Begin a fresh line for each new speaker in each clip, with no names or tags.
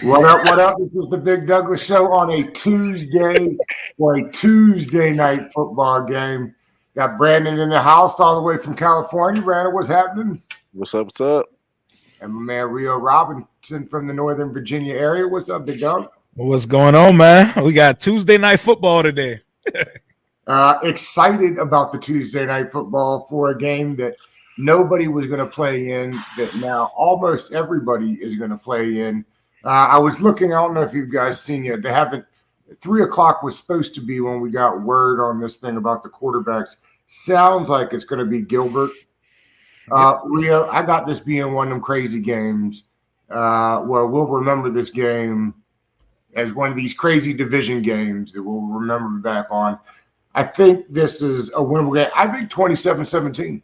What up? What up? This is the Big Douglas Show on a Tuesday for a Tuesday night football game. Got Brandon in the house all the way from California. Brandon, what's happening?
What's up? What's up?
And my man Rio Robinson from the Northern Virginia area. What's up, Big Doug?
What's going on, man? We got Tuesday night football today.
Excited about the Tuesday night football for a game that nobody was going to play in, that now almost everybody is going to play in. I was looking, I don't know if you guys seen yet, they haven't, 3 o'clock was supposed to be when we got word on this thing about the quarterbacks. Sounds like it's going to be Gilbert. Rio, I got this being one of them crazy games where we'll remember this game as one of these crazy division games that we'll remember back on. I think this is a winnable game. I think 27-17.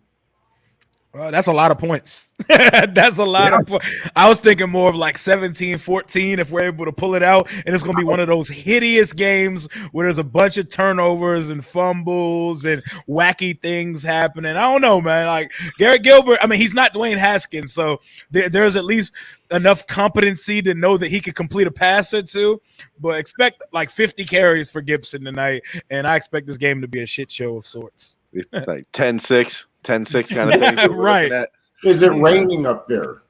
Well, that's a lot of points. That's a lot of points. I was thinking more of like 17-14 if we're able to pull it out. And it's going to be one of those hideous games where there's a bunch of turnovers and fumbles and wacky things happening. I don't know, man. Like Garrett Gilbert, I mean, he's not Dwayne Haskins. So there's at least enough competency to know that he could complete a pass or two. But expect like 50 carries for Gibson tonight. And I expect this game to be a shit show of sorts.
Like 10-6. 10-6 kind of thing.
Right.
Is it raining up there?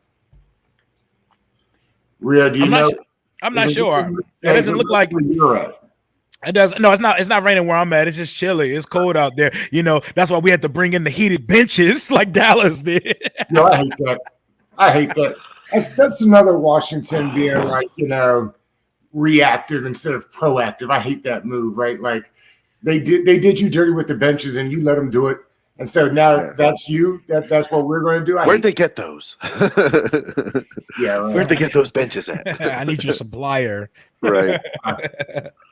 Rio, do you know?
I'm not sure. It doesn't look like
you're at.
It does. No, it's not. It's not raining where I'm at. It's just chilly. It's cold out there. You know, that's why we had to bring in the heated benches like Dallas did.
No, I hate that. I hate that. That's another Washington being like, reactive instead of proactive. I hate that move, right? Like they did you dirty with the benches and you let them do it. And so now that's you. That's what we're going to do.
Where'd they get those?
Yeah, right.
Where'd they get those benches at?
I need your supplier.
Right.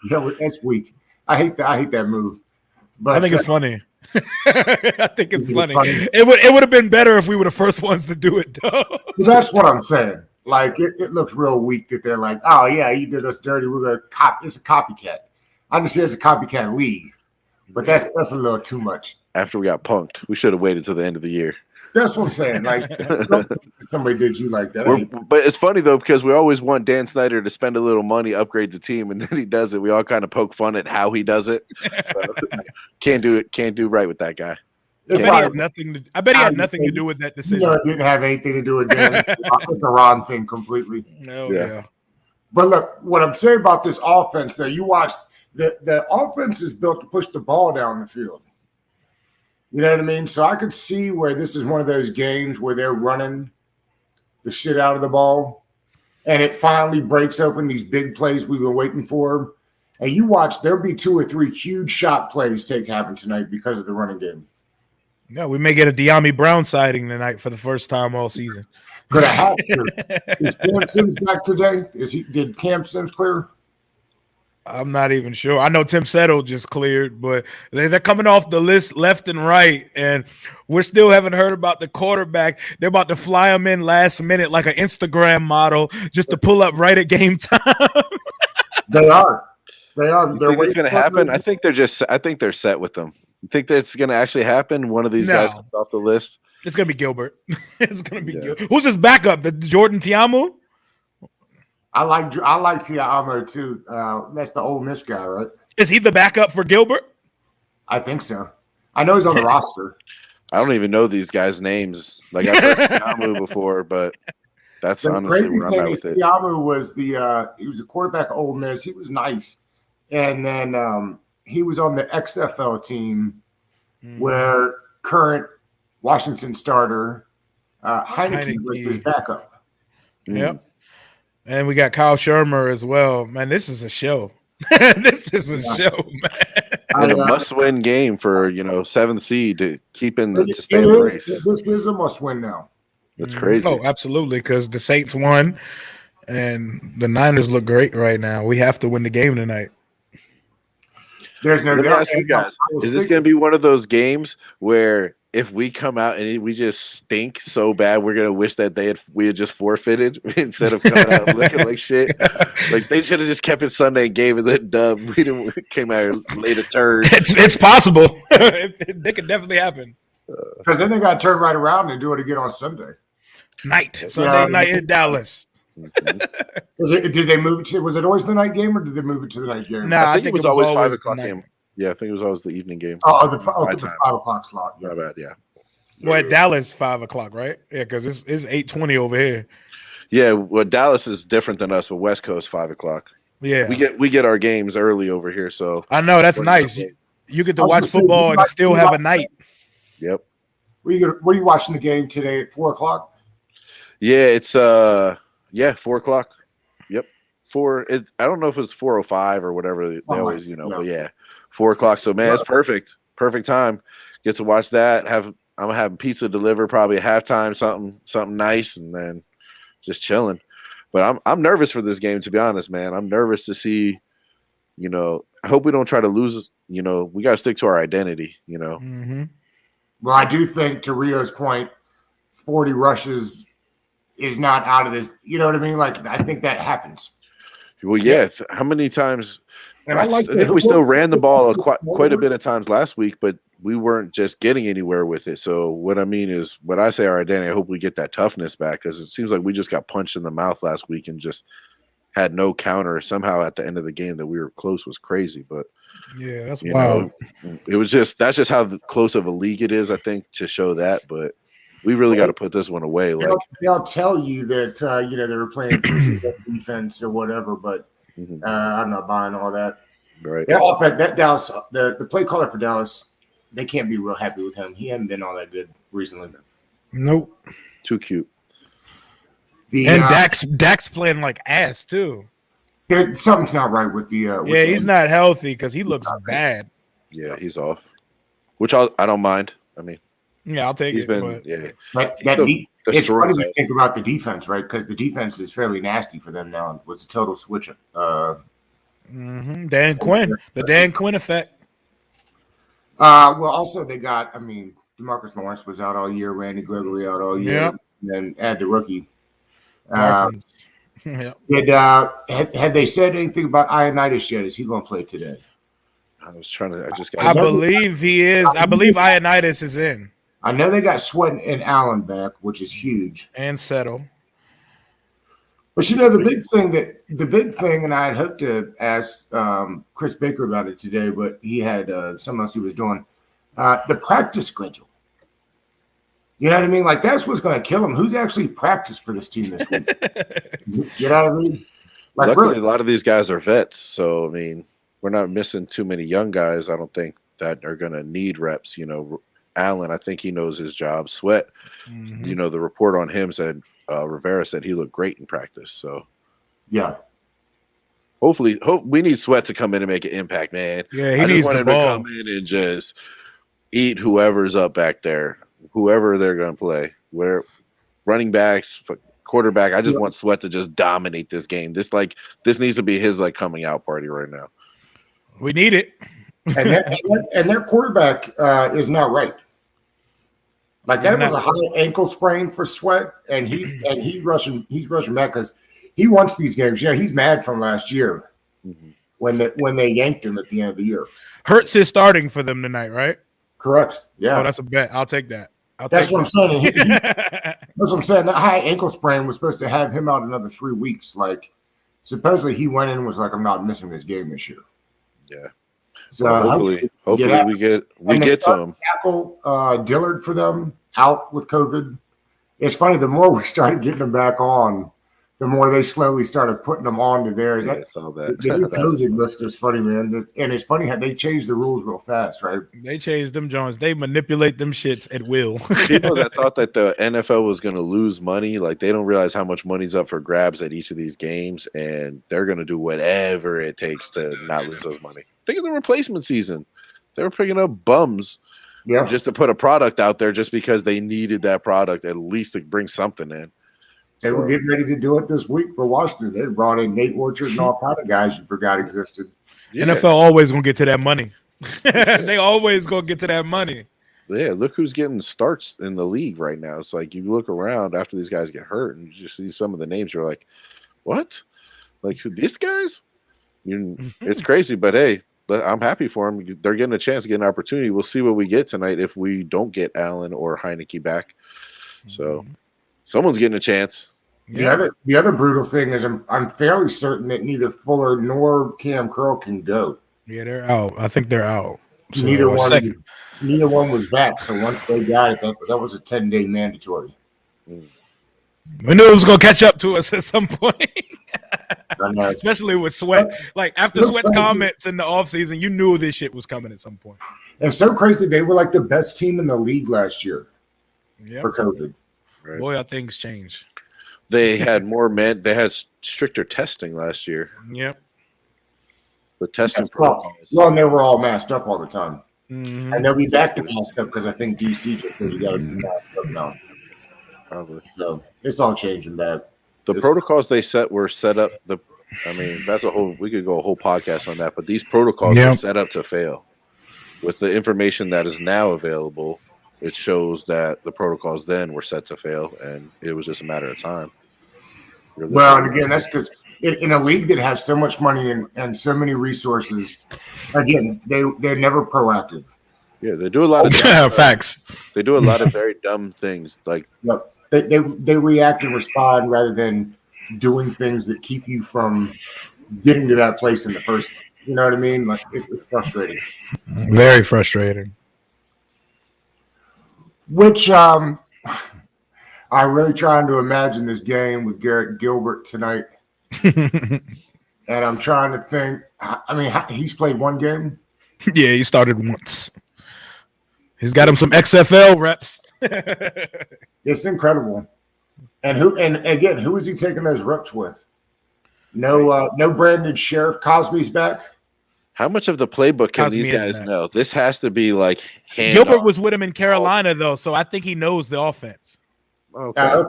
That's weak. I hate that move. But
I think it's funny. I think it's funny. It would have been better if we were the first ones to do it, though.
That's what I'm saying. Like it looks real weak that they're like, oh yeah, you did us dirty. We're gonna copy. It's a copycat. I understand it's a copycat league, but that's a little too much.
After we got punked, we should have waited till the end of the year.
That's what I'm saying. Like somebody did you like that.
But it's funny though, because we always want Dan Snyder to spend a little money, upgrade the team, and then he does it. We all kind of poke fun at how he does it. So, can't do right with that guy.
I bet he had nothing to do with that decision.
It didn't have anything to do with Dan. It's a Ron thing completely.
No, yeah.
But look, what I'm saying about this offense, though, you watched the offense is built to push the ball down the field. You know what I mean? So I could see where this is one of those games where they're running the shit out of the ball, and it finally breaks open these big plays we've been waiting for. And you watch, there'll be 2 or 3 huge shot plays happen tonight because of the running game.
Yeah, we may get a De'Ami Brown sighting tonight for the first time all season.
Could I have to? Is Cam Sims back today? Did Cam Sims clear?
I'm not even sure. I know Tim Settle just cleared, but they're coming off the list left and right, and we still haven't heard about the quarterback. They're about to fly him in last minute like an Instagram model just to pull up right at game time.
They are. They're
what's going to happen? I think they're set with them. You think that's going to actually happen? One of these guys comes off the list?
It's going to be Gilbert. It's going to be Gilbert. Who's his backup? The Jordan Tiamu?
I like Tiamo too. That's the Ole Miss guy, right?
Is he the backup for Gilbert?
I think so. I know he's on the roster.
I don't even know these guys' names. Like I've heard Tiamu before, but that's honestly where I'm at with it.
Tiamu was he was a quarterback at Ole Miss. He was nice, and then he was on the XFL team where current Washington starter Heineke was his backup.
Yep. And we got Kyle Shermer as well. Man, this is a show. This is a show, man.
And a must-win game for 7th seed to keep in the stay in the race.
This is a must-win now.
That's crazy.
Oh, absolutely, because the Saints won, and the Niners look great right now. We have to win the game tonight.
There's no doubt.
Ask you guys, is this going to be one of those games where if we come out and we just stink so bad, we're gonna wish that we had just forfeited instead of coming out looking like shit? Like they should have just kept it Sunday and gave it the dub. We came out and laid a turd.
It's possible. It could definitely happen.
Because then they got to turn right around and do it again on Sunday
night in Dallas.
Mhm.
Did they move it to? Was it always the night game, or did they move it to the night game?
Nah,
I think it was always 5 o'clock
the night.
game. Yeah, I think it was always the evening game.
Oh, the
My
5 o'clock slot. Yeah.
My bad. Yeah.
Well, at Dallas, 5 o'clock, right? Yeah, because it's 8:20 over here.
Yeah. Well, Dallas is different than us, but West Coast 5 o'clock.
Yeah,
We get our games early over here, so
I know that's
We're
nice.
not-
You get to
I was
watch
gonna say,
football and still have a night.
Yep.
What are you watching the game today at 4 o'clock?
Yeah, it's 4 o'clock. Yep. I don't know if it's 4:05 or whatever they always, but yeah, 4 o'clock. So man, it's perfect. Perfect time. Get to watch that. I'm having pizza delivered probably at halftime, something nice, and then just chilling. But I'm nervous for this game, to be honest, man. I'm nervous to see, I hope we don't try to lose, we gotta stick to our identity,
Mm-hmm.
Well, I do think, to Rio's point, 40 rushes is not out of this. You know what I mean? Like, I think that happens.
Well, yeah. How many times?
And
I think we still ran the ball quite a bit of times last week, but we weren't just getting anywhere with it. So what I mean is, when I say our identity, I hope we get that toughness back, because it seems like we just got punched in the mouth last week and just had no counter. Somehow at the end of the game that we were close was crazy. But
yeah, that's wild.
It was that's just how close of a league it is, I think, to show that. But we really got to put this one away.
They'll tell you that they were playing defense or whatever, but I'm not buying all that.
Right.
Yeah, in fact, that Dallas, the play caller for Dallas, they can't be real happy with him. He hasn't been all that good recently.
Nope.
Too cute.
And Dak's playing like ass too.
Something's not right with the.
He's not healthy because he looks bad.
Yeah, he's off. Which I don't mind. I mean,
yeah, I'll take it.
It's funny to think about the defense, right? Because the defense is fairly nasty for them now. It was a total switch.
Dan Quinn, the Dan Quinn effect.
Well, also they got. I mean, DeMarcus Lawrence was out all year. Randy Gregory out all year.
Yep.
And then add the rookie.
Yep.
Had they said anything about Ioannidis yet? Is he going to play today?
I believe he is. I believe Ioannidis is in.
I know they got Sweat and Allen back, which is huge.
And Settle.
But the big thing, and I had hoped to ask Chris Baker about it today, but he had something else he was doing. The practice schedule. You know what I mean? Like, that's what's going to kill him. Who's actually practiced for this team this week? You know what I mean? Like,
luckily,
really.
A lot of these guys are vets, so I mean, we're not missing too many young guys. I don't think that are going to need reps. Allen, I think he knows his job. Sweat, the report on him said Rivera said he looked great in practice. So,
yeah.
Hopefully, we need Sweat to come in and make an impact, man.
Yeah, he needs the ball.
To come in and just eat whoever's up back there, whoever they're going to play. Where running backs, quarterback. I just want Sweat to just dominate this game. This needs to be his coming out party right now.
We need it.
and their quarterback is not right. Like, that was a high ankle sprain for Sweat, and he's rushing back because he wants these games. He's mad from last year when they yanked him at the end of the year.
Hurts is starting for them tonight, right?
Correct. Yeah.
Oh, that's a bet. I'll take that.
That's what I'm saying. That's what I'm saying. That high ankle sprain was supposed to have him out another 3 weeks. Like, supposedly he went in and was like, "I'm not missing this game this year."
Yeah.
So
hopefully we get to him.
Tackle Dillard for them out with COVID. It's funny. The more we started getting them back on, the more they slowly started putting them on to theirs.
I saw that.
The new COVID list is funny, man. And it's funny how they changed the rules real fast, right?
They changed them, Jones. They manipulate them shits at will.
People that thought that the NFL was going to lose money, they don't realize how much money's up for grabs at each of these games, and they're going to do whatever it takes to not lose those money. Think of the replacement season. They were picking up bums just to put a product out there just because they needed that product at least to bring something in.
They were getting ready to do it this week for Washington. They brought in Nate Orchard and all kind of guys you forgot existed.
Yeah. NFL always gonna get to that money. They always gonna get to that money.
Yeah, look who's getting starts in the league right now. It's like you look around after these guys get hurt and you just see some of the names. You're like, what? Like, who, these guys? It's crazy, but hey, I'm happy for them. They're getting a chance to get an opportunity. We'll see what we get tonight if we don't get Allen or Heineke back. So someone's getting a chance.
The other brutal thing is I'm fairly certain that neither Fuller nor Cam Curl can go.
Yeah, they're out. I think they're out. So,
Neither one was back. So once they got it, that was a 10-day mandatory.
We knew it was going to catch up to us at some point.
I know.
Especially with Sweat. Like after Sweat's comments in the offseason, you knew this shit was coming at some point.
And so crazy, they were like the best team in the league last year for COVID.
Right. Boy, how things change.
They had more men. They had stricter testing last year.
Yep.
The testing
protocols. Well, and they were all masked up all the time. Mm-hmm. And they'll be back to masked up because I think DC just said you got to be masked up now.
Probably.
So it's all changing back.
The protocols they were set up. That's a whole. We could go a whole podcast on that. But these protocols were set up to fail. With the information that is now available, it shows that the protocols then were set to fail, and it was just a matter of time.
Well, and again, that's because in a league that has so much money and so many resources, again, they're never proactive.
Yeah, they do a lot of
facts.
They do a lot of very dumb things. Like
they react and respond rather than doing things that keep you from getting to that place in the first. You know what I mean? Like it's frustrating.
Very frustrating.
Which I'm really trying to imagine this game with Garrett Gilbert tonight. And I'm trying to think. I mean, he's played one game.
Yeah, he started once. He's got him some XFL reps.
It's incredible. And again, who is he taking those reps with? No Brandon Sheriff. Cosby's back.
How much of the playbook can these guys know? This has to be like
Gilbert was with him in Carolina though, so I think he knows the offense.
Okay.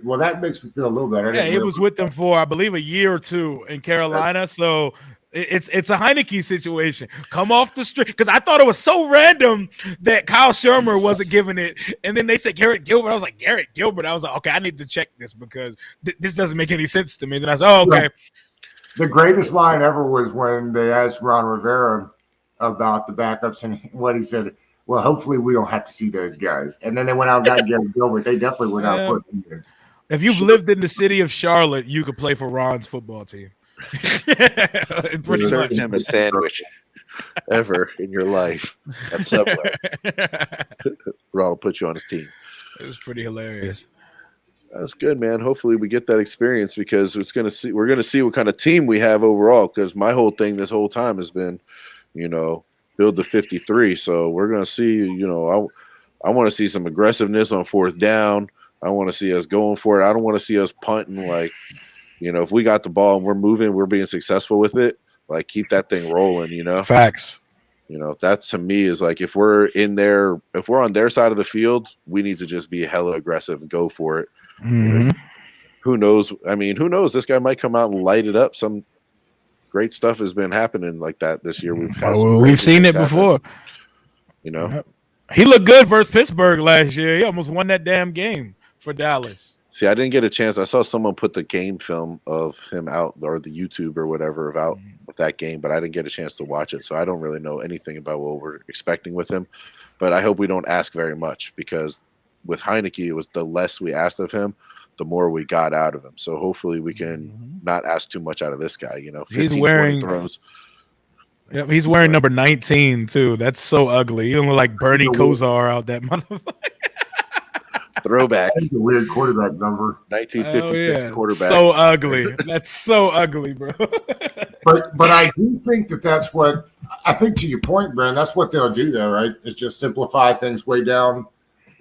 Well, that makes me feel a little better.
Yeah, he was with them for I believe a year or two in Carolina, so it's a Heineke situation. Come off the street because I thought it was so random that Kyle Shermer wasn't giving it, and then they said Garrett Gilbert. I was like Garrett Gilbert. I was like, okay, I need to check this because this doesn't make any sense to me. Then I said, oh, okay.
The greatest line ever was when they asked Ron Rivera about the backups and what he said. Well, hopefully we don't have to see those guys. And then they went out and got Garrett Gilbert. They definitely went out and put him in.
If you've lived in the city of Charlotte, you could play for Ron's football team.
Pretty much him a sandwich ever in your life at Subway. Ron will put you on his team.
It was pretty hilarious.
That's good, man. Hopefully we get that experience because we're gonna see what kind of team we have overall. Because my whole thing this whole time has been, build the 53. So we're gonna see. I want to see some aggressiveness on fourth down. I want to see us going for it. I don't want to see us punting. Like, if we got the ball and we're moving, we're being successful with it. Like, keep that thing rolling.
Facts.
That to me is like if we're on their side of the field, we need to just be hella aggressive and go for it.
Mm-hmm.
Who knows? I mean, who knows? This guy might come out and light it up. Some great stuff has been happening like that this year.
We've seen it before. He looked good versus Pittsburgh last year. He almost won that damn game for Dallas.
See, I didn't get a chance. I saw someone put the game film of him out, or the YouTube or whatever of that game, but I didn't get a chance to watch it. So I don't really know anything about what we're expecting with him. But I hope we don't ask very much because with Heineke, it was the less we asked of him, the more we got out of him. So hopefully we can not ask too much out of this guy. 15,
he's wearing
20 throws.
Yep, he's wearing number 19 too. That's so ugly. He look like Bernie Kosar out that motherfucker.
Throwback.
That's a weird quarterback number.
1956 quarterback.
So ugly. That's so ugly, bro.
But I do think that's what I think. To your point, Brandon, that's what they'll do, though, right? Is just simplify things way down,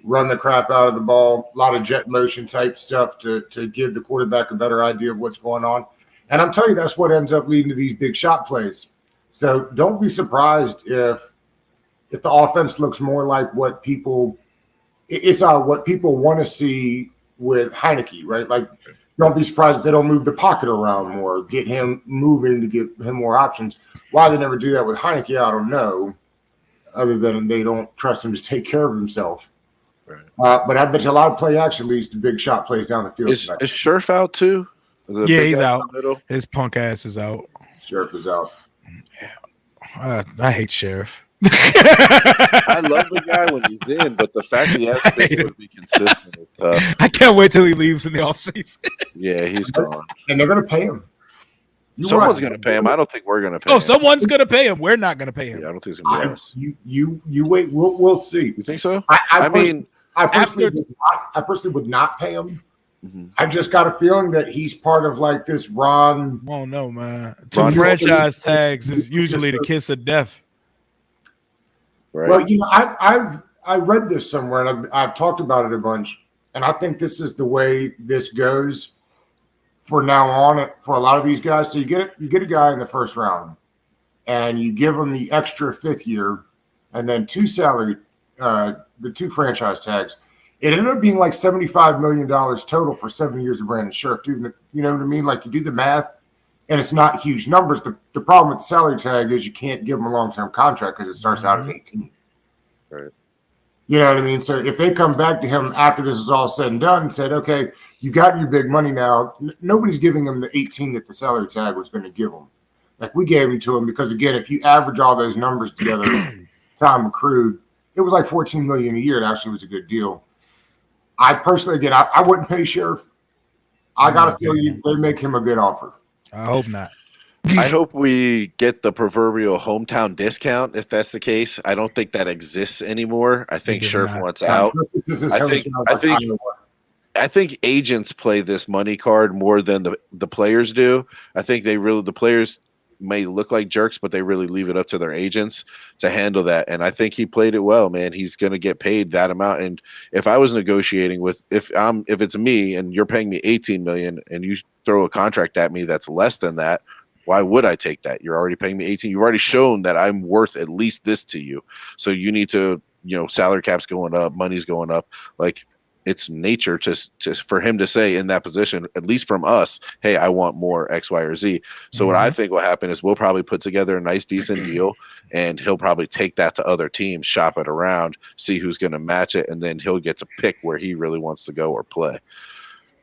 run the crap out of the ball, a lot of jet motion type stuff to give the quarterback a better idea of what's going on. And I'm telling you, that's what ends up leading to these big shot plays. So don't be surprised if the offense looks more like what people want to see with Heineke, right? Like, don't be surprised if they don't move the pocket around more, get him moving to give him more options. Why they never do that with Heineke, I don't know, other than they don't trust him to take care of himself. Right. But I bet you a lot of play action leads to big shot plays down the field.
Is Scherf out too?
Yeah, he's out. His punk ass is out.
Scherf is out.
I hate Sheriff.
I love the guy when he's in, but the fact that he has to be consistent is tough.
I can't wait till he leaves in the offseason.
Yeah, he's gone.
And they're going to pay him.
Someone's going to pay him. I don't think we're going to pay him.
Oh, someone's going to pay him. We're not going to pay him.
Yeah, I don't think it's going to be us.
You wait. We'll see.
You think so?
I personally would not pay him. Mm-hmm. I just got a feeling that he's part of like this Ron.
Oh no, man! Two franchise tags is usually the kiss of death.
Right. Well, you know, I read this somewhere and I've talked about it a bunch, and I think this is the way this goes for now on for a lot of these guys. So you get a guy in the first round, and you give him the extra fifth year, and then the two franchise tags. It ended up being like $75 million total for 7 years of Brandon Scherff. You know what I mean? Like you do the math, and it's not huge numbers. The problem with the salary tag is you can't give him a long-term contract because it starts out at 18.
Right.
You know what I mean? So if they come back to him after this is all said and done and said, okay, you got your big money now, nobody's giving him the 18 that the salary tag was going to give him. Like we gave him to him because, again, if you average all those numbers together, time accrued, it was like $14 million a year. It actually was a good deal. I personally, again, I wouldn't pay Scherff. I got to feel they make him a good offer.
I hope not.
I hope we get the proverbial hometown discount if that's the case. I don't think that exists anymore. I think Scherff wants out. I think agents play this money card more than the players do. I think the players may look like jerks, but they really leave it up to their agents to handle that. And I think he played it well, man. He's going to get paid that amount. And if I was negotiating if it's me and you're paying me $18 million and you throw a contract at me that's less than that, why would I take that? You're already paying me 18. You've already shown that I'm worth at least this to you. So you need to, salary cap's going up, money's going up. Like, it's nature for him to say in that position, at least from us, hey, I want more X, Y, or Z. So what I think will happen is we'll probably put together a nice, decent deal, and he'll probably take that to other teams, shop it around, see who's going to match it, and then he'll get to pick where he really wants to go or play.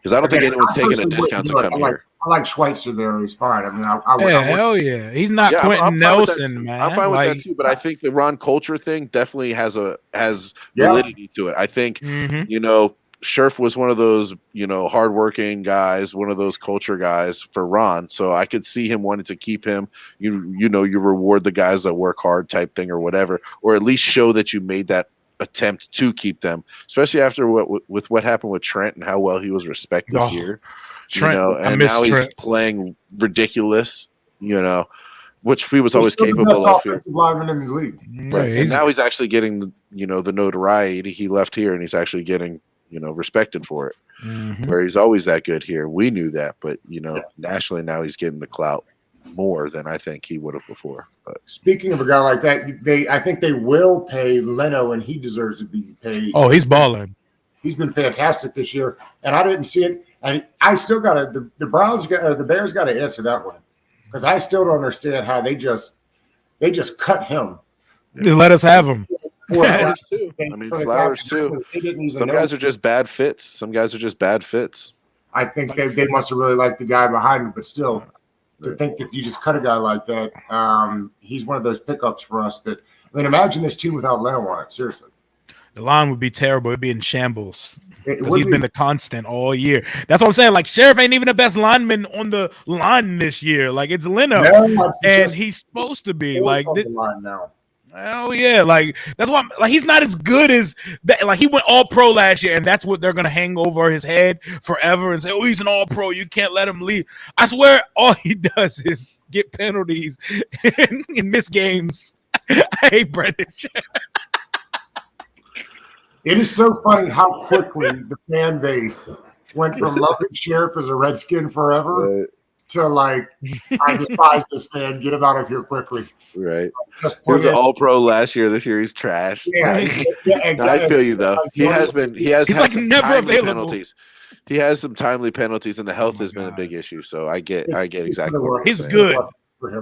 Because I don't think anyone's taking a discount to come here.
I like Schweitzer there. He's fine. I mean,
hell yeah. He's not Quentin Nelson, man.
I'm fine with that too, but I think the Ron culture thing definitely has validity to it. I think, Scherff was one of those, hardworking guys, one of those culture guys for Ron. So I could see him wanting to keep him. You reward the guys that work hard type thing or whatever, or at least show that you made that attempt to keep them, especially after what happened with Trent and how well he was respected here.
Trent,
and now he's playing ridiculous, which he was always capable of.
Lineman in the league.
Right. And now he's actually getting, the notoriety. He left here and he's actually getting, respected for it. Where he's always that good here. We knew that, but nationally now he's getting the clout more than I think he would have before. But
speaking of a guy like that, I think they will pay Leno, and he deserves to be paid.
Oh, he's balling.
He's been fantastic this year, and I didn't see it. And I still got to the Bears got to answer that one, because I still don't understand how they just cut him.
They let us have him.
Flowers too. Flowers too. Some guys are just bad fits. I think they must have really liked the guy behind him, but still, to think that you just cut a guy like that, he's one of those pickups for us. That imagine this team without Leno on it. Seriously,
the line would be terrible. It'd be in shambles. He's been the constant all year. That's what I'm saying. Like, Scherff ain't even the best lineman on the line this year. Like, it's Leno, and he's supposed to be like
on the line now.
Oh yeah, like that's why. Like, he's not as good as that. Like, he went all pro last year, and that's what they're gonna hang over his head forever and say, "Oh, he's an all pro. You can't let him leave." I swear, all he does is get penalties and miss games. I hate Brendan.
It is so funny how quickly the fan base went from loving Scherff as a Redskin forever to like, I despise this man. Get him out of here quickly.
Right. He was an all-pro last year. This year he's trash. Yeah. I feel you though. He has
he's like never available.
Penalties. He has some timely penalties, and the health has been a big issue. So I get exactly what
he's good.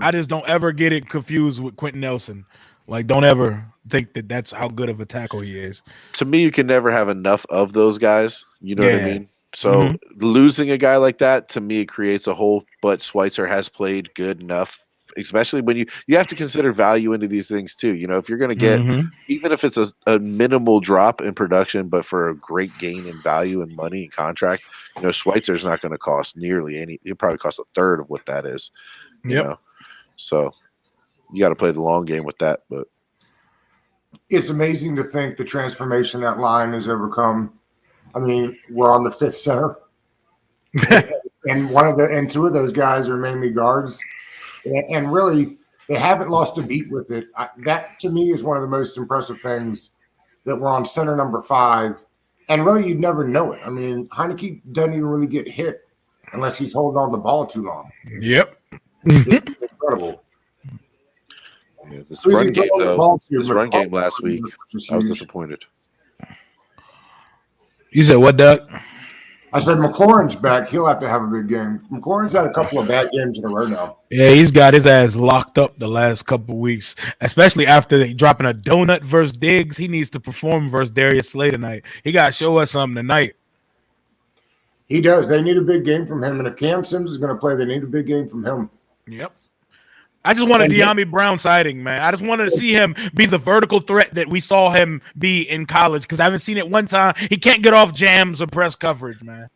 I just don't ever get it confused with Quentin Nelson. Like, don't ever think that that's how good of a tackle he is.
To me, you can never have enough of those guys. You know what I mean? So losing a guy like that, to me, it creates a hole. But Schweitzer has played good enough especially when you have to consider value into these things too. If you're going to get, even if it's a minimal drop in production, but for a great gain in value and money and contract, Schweitzer's not going to cost nearly any. It probably costs a third of what that is. So you got to play the long game with that. But
it's amazing to think the transformation that line has overcome. I mean, we're on the fifth center, and two of those guys are mainly guards, and really they haven't lost a beat with it. That to me is one of the most impressive things, that we're on center number 5, and really you'd never know it. I mean, Heineke doesn't even really get hit unless he's holding on the ball too long.
Yep,
it's incredible.
Yeah, this run game, though, run game last week, I was disappointed.
You said what, Doug?
I said McLaurin's back. He'll have to have a big game. McLaurin's had a couple of bad games in a row now.
Yeah, he's got his ass locked up the last couple of weeks, especially after dropping a donut versus Diggs. He needs to perform versus Darius Slay tonight. He got to show us something tonight.
He does. They need a big game from him. And if Cam Sims is going to play, they need a big game from him.
Yep. I just wanted De'Ami Brown sighting, man. I just wanted to see him be the vertical threat that we saw him be in college, because I haven't seen it one time. He can't get off jams or press coverage, man.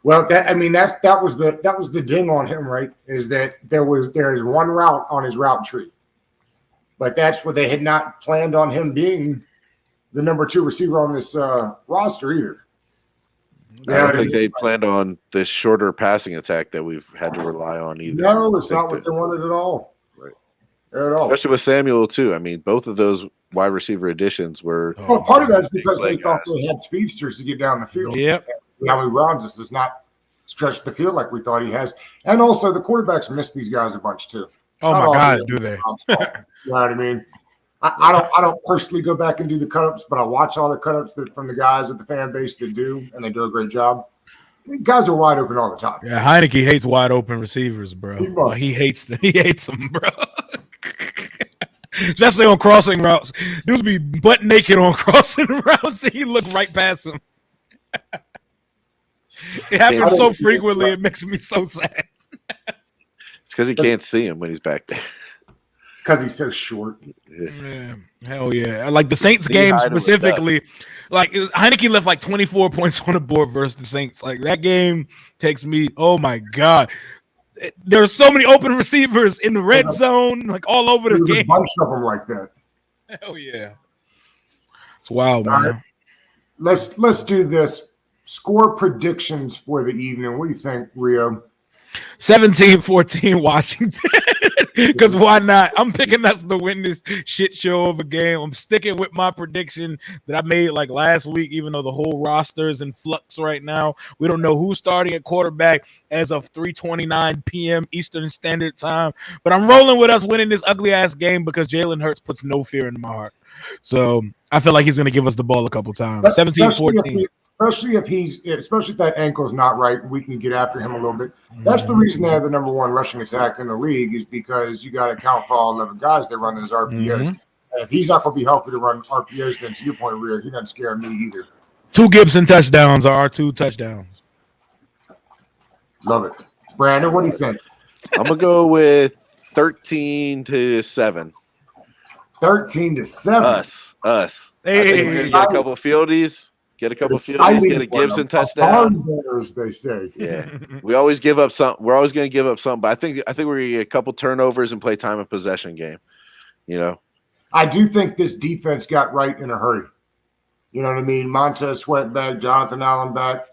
Well, that was the ding on him, right? Is that there is one route on his route tree, but that's what they had not planned on him being the number 2 receiver on this roster either.
I don't think they planned on this shorter passing attack that we've had to rely on either.
No, it's not what they wanted at all.
Right.
At all.
Especially with Samuel, too. I mean, both of those wide receiver additions were.
Well, part of that is because they thought they had speedsters to get down the field.
Yep.
De'Ami Brown just does not stretch the field like we thought he has. And also, the quarterbacks miss these guys a bunch, too.
Oh, my God, do they?
You know what I mean? I don't personally go back and do the cut-ups, but I watch all the cut-ups from the guys at the fan base that do, and they do a great job. The guys are wide open all the time.
Yeah, Heineke hates wide open receivers, bro. He hates them. He hates them, bro. Especially on crossing routes. Dudes be butt naked on crossing routes, and you look right past them. It happens so frequently, it makes me so sad.
It's because he can't see him when he's back there.
Because he's so short.
Yeah, hell yeah. Like the Saints game specifically, like Heineke left like 24 points on the board versus the Saints. Like that game takes me, oh my God. There are so many open receivers in the red zone, like all over the game.
A bunch of them like that.
Hell yeah. It's wild, man.
Right. Let's do this. Score predictions for the evening. What do you think, Rio?
17-14 Washington. Because why not? I'm picking us to win this shit show of a game. I'm sticking with my prediction that I made like last week, even though the whole roster is in flux right now. We don't know who's starting at quarterback as of 3:29 p.m. Eastern Standard Time. But I'm rolling with us winning this ugly-ass game because Jalen Hurts puts no fear in my heart. So I feel like he's going to give us the ball a couple times. 17-14.
Especially if that ankle's not right, we can get after him a little bit. That's the reason they have the number 1 rushing attack in the league, is because you got to account for all 11 guys that run those RPOs. And if he's not going to be healthy to run RPOs, then to your point, Rio, he doesn't scare me either.
2 Gibson touchdowns are our 2 touchdowns.
Love it. Brandon, what do you think?
I'm going to go with 13-7.
13-7.
Us.
Hey.
I think we're going to get a couple of fieldies. Get a couple of fieldies, get a Gibson touchdown.
As they say.
Yeah, we always give up something. We're always going to give up something, but I think we're going to get a couple turnovers and play time of possession game.
I do think this defense got right in a hurry. You know what I mean? Montez Sweat back, Jonathan Allen back,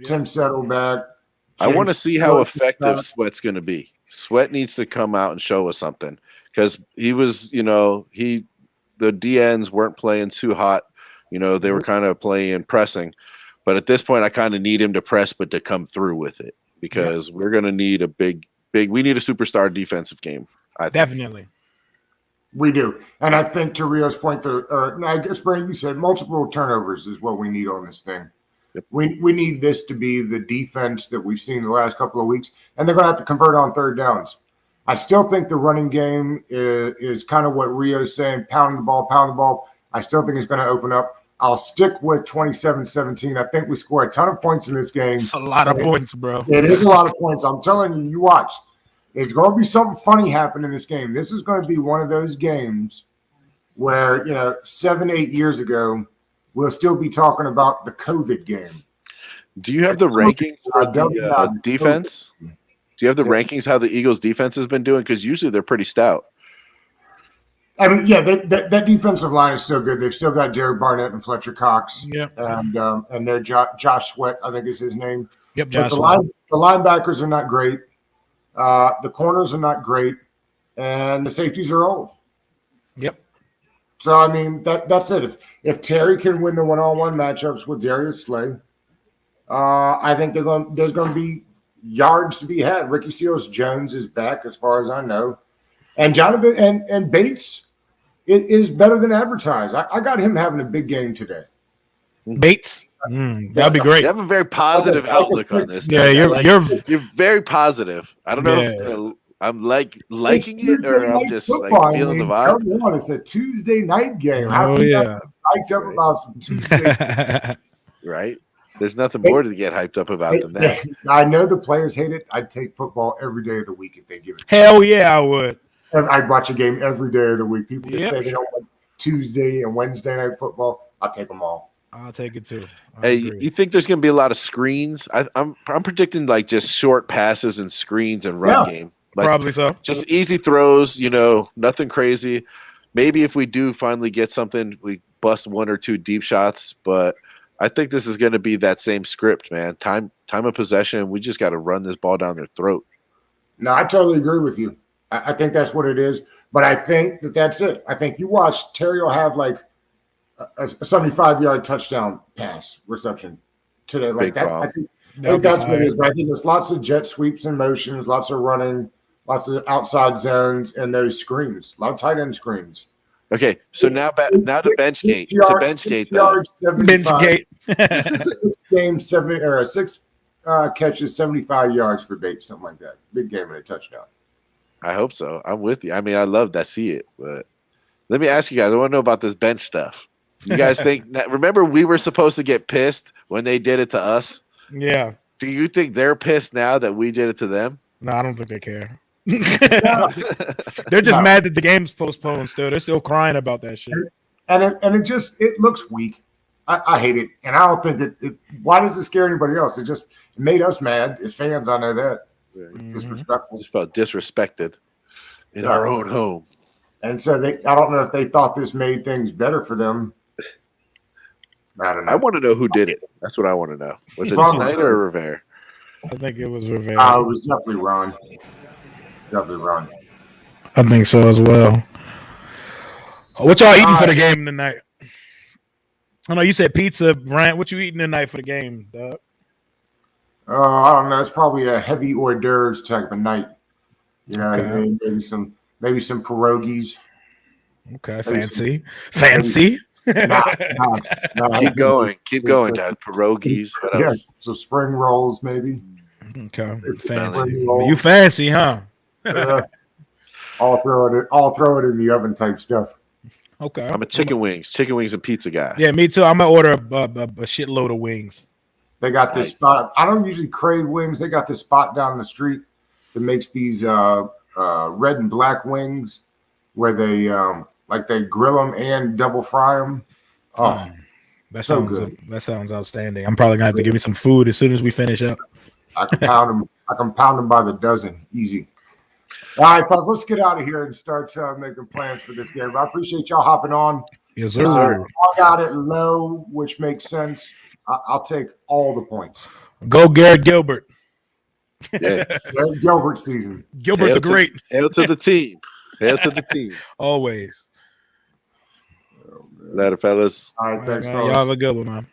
Tim Settle back.
I want to see how effective Sweat's going to be. Sweat needs to come out and show us something, because he was, the DNs weren't playing too hot. They were kind of playing pressing, but at this point, I kind of need him to press, but to come through with it, because we're going to need a big. We need a superstar defensive game.
Definitely,
we do, and I think to Rio's point, I guess Brandon, you said multiple turnovers is what we need on this thing.
Yep.
We need this to be the defense that we've seen the last couple of weeks, and they're going to have to convert on third downs. I still think the running game is kind of what Rio's saying, pounding the ball. I still think it's going to open up. I'll stick with 27-17. I think we score a ton of points in this game.
It's a lot of points, bro.
It is a lot of points. I'm telling you, you watch. There's going to be something funny happen in this game. This is going to be one of those games where, 7-8 years ago, we'll still be talking about the COVID game.
Do you have the rankings for the defense? Do you have the rankings how the Eagles defense has been doing? Because usually they're pretty stout.
I mean, yeah, that defensive line is still good. They've still got Jared Barnett and Fletcher Cox.
Yep.
And their Josh Sweat, I think is his name.
Yep,
Josh Sweat. The linebackers are not great. The corners are not great. And the safeties are old.
Yep.
So, I mean, that's it. If Terry can win the one-on-one matchups with Darius Slay, I think there's going to be yards to be had. Ricky Seals-Jones is back, as far as I know. And Jonathan and Bates is better than advertised. I got him having a big game today.
Bates? That'd be great.
You have a very positive outlook on this.
Yeah,
you're very positive. I don't know if I'm liking it or I'm just like feeling the vibe.
It's a Tuesday night game.
Oh, yeah.
Hyped up about some Tuesday.
Right? There's nothing more to get hyped up about than that.
I know the players hate it. I'd take football every day of the week if they give it.
Hell yeah, I would.
I'd watch a game every day of the week. People that say they don't like Tuesday and Wednesday night football, I'll take them all.
I'll take it too.
Hey, you think there's going to be a lot of screens? I'm predicting like just short passes and screens and run game. Like,
probably so.
Just easy throws, nothing crazy. Maybe if we do finally get something, we bust one or two deep shots. But I think this is going to be that same script, man. Time of possession. We just got to run this ball down their throat.
No, I totally agree with you. I think that's what it is. But I think that's it. I think you watch Terry will have like a 75-yard touchdown pass reception today. Like that. I think that's what it is. But I think there's lots of jet sweeps and motions, lots of running, lots of outside zones, and those screens. A lot of tight end screens.
Okay, so now to bench gate. To bench gate, though.
Bench gate.
6 catches, 75 yards for Bates, something like that. Big game and a touchdown.
I hope so. I'm with you. I mean, I love to see it, but let me ask you guys. I want to know about this bench stuff. You guys think? Remember, we were supposed to get pissed when they did it to us.
Yeah.
Do you think they're pissed now that we did it to them?
No, I don't think they care. They're just mad that the game's postponed. Still, they're still crying about that shit.
And it looks weak. I hate it, and I don't think it. Why does it scare anybody else? It made us mad as fans. I know that. Disrespectful.
Just felt disrespected in our own home.
And so I don't know if they thought this made things better for them. I don't know.
I want to know who did it. That's what I want to know. Was it Snyder or Rivera?
I think it was Rivera.
It was definitely Ron. Definitely Ron.
I think so as well. What y'all eating for the game tonight? I know you said pizza, Brant. What you eating tonight for the game, dog?
I don't know. It's probably a heavy hors d'oeuvres type of night. You know, maybe some pierogies.
Okay, fancy.
Nah. Keep going, Dad. Pierogies.
Yes, some spring rolls, maybe.
Okay, fancy. You fancy, huh?
I'll throw it in the oven type stuff.
Okay.
I'm a chicken wings and pizza guy.
Yeah, me too. I'm gonna order a shitload of wings.
They got this spot. I don't usually crave wings. They got this spot down the street that makes these red and black wings where they they grill them and double fry them. Oh,
that sounds good. That sounds outstanding. I'm probably gonna have to give me some food as soon as we finish up.
I can pound them by the dozen, easy. All right, fellas, let's get out of here and start making plans for this game. I appreciate y'all hopping on.
Yes, sir.
I got it low, which makes sense. I'll take all the points.
Go Garrett Gilbert.
Yeah.
Garrett Gilbert season.
Gilbert the Great.
Hail to the team. Hail to the team.
Always.
Later, fellas.
All right, thanks,
man,
fellas.
y'all have a good one, man.